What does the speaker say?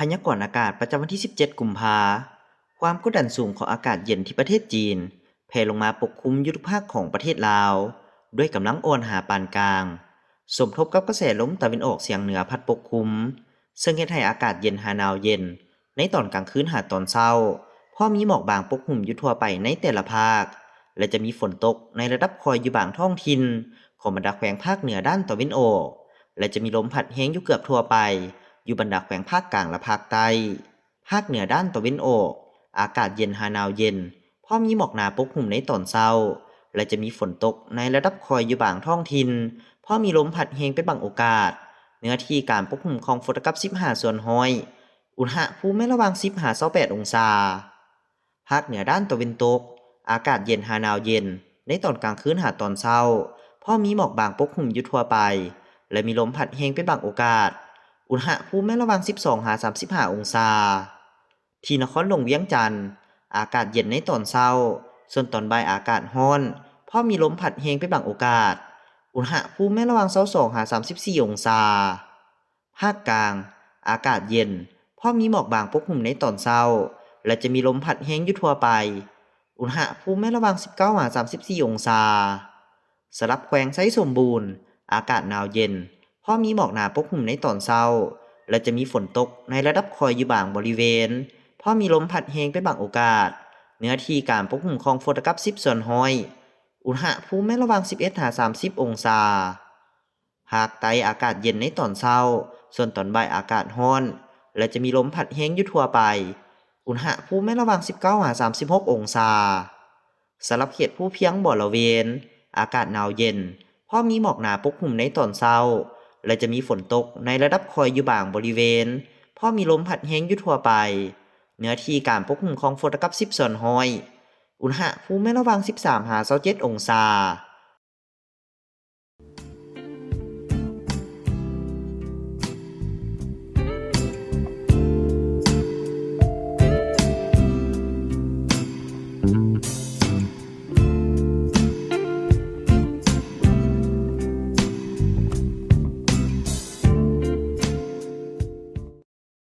พยากรณ์อากาศประจำวันที่ 17 กุมภาพันธ์ความกดดันสูงของอากาศเย็นที่ประเทศจีนแผ่ลงมาปกคลุมยุทธภาคของประเทศลาวด้วยกำลังอ่อนหาปานกลางสมทบกับกระแสลมตะวันออกเฉียงเหนือพัดปกคลุมซึ่งเฮ็ดให้อากาศเย็นหาหนาวเย็นในตอนกลางคืนหาตอนเช้าพอมีหมอกบางปกคลุมอยู่ทั่วไปในแต่ละภาคและจะมีฝนตกในระดับคอยอยู่บางท้องถิ่นของบรรดาแขวงภาคเหนือด้านตะวันออกและจะมีลมพัดแรงอยู่เกือบทั่วไปอยู่บรรดาแขวงภาคกลางและภาคใต้ภาคเหนือด้านตะวันออกอากาศเย็นหาหนาวเย็นพอมีหมอกหนาปกคลุมในตอนเช้าและจะมีฝนตกในระดับคอยอยู่บางท้องถิ่นพอมีลมพัดแรงเป็นบางโอกาสเนื้อที่การปกคลุมของฝนกับ15 ส่วนห้อยอุณหภูมิระหว่าง15-28 องศาภาคเหนือด้านตะวันตกอากาศเย็นหาหนาวเย็นในตอนกลางคืนหาตอนเช้าพอมีหมอกบางปกคลุมอยู่ทั่วไปและมีลมพัดแรงเป็นบางโอกาสอุณหภูมิระหว่าง12-35 องศาที่นครหลวงเวียงจันทร์อากาศเย็นในตอนเช้าส่วนตอนบ่ายอากาศร้อนพอมีลมพัดแรงเป็นบางโอกาสอุณหภูมิระหว่าง22-34 องศาภาคกลางอากาศเย็นพอมีหมอกบางปกคลุมในตอนเช้าและจะมีลมพัดแรงอยู่ทั่วไปอุณหภูมิระหว่าง19-34 องศาสำหรับแขวงไชสมบูรณ์อากาศหนาวเย็นพอมีหมอกหนาปกคลุมในตอนเช้าและจะมีฝนตกในระดับคอยอยู่บางบริเวณพอมีลมพัดแรงเป็นบางโอกาสเนื้อที่การปกคลุมของฝนกับ10 ส่วนห้อยอุณหภูมิระหว่าง11-30 องศาภาคใต้อากาศเย็นในตอนเช้าส่วนตอนบ่ายอากาศร้อนและจะมีลมพัดแรงอยู่ทั่วไปอุณหภูมิระหว่าง19-36 องศาสำหรับเขตภูเพียงบริเวณอากาศหนาวเย็นพอมีหมอกหนาปกคลุมในตอนเช้าและจะมีฝนตกในระดับคอยอยู่บางบริเวณพอมีลมพัดแรงอยู่ทั่วไปเนื้อที่การปกคลุมของฝนกับ10 ส่วนห้อยอุณหภูมิระหว่าง13-27 องศา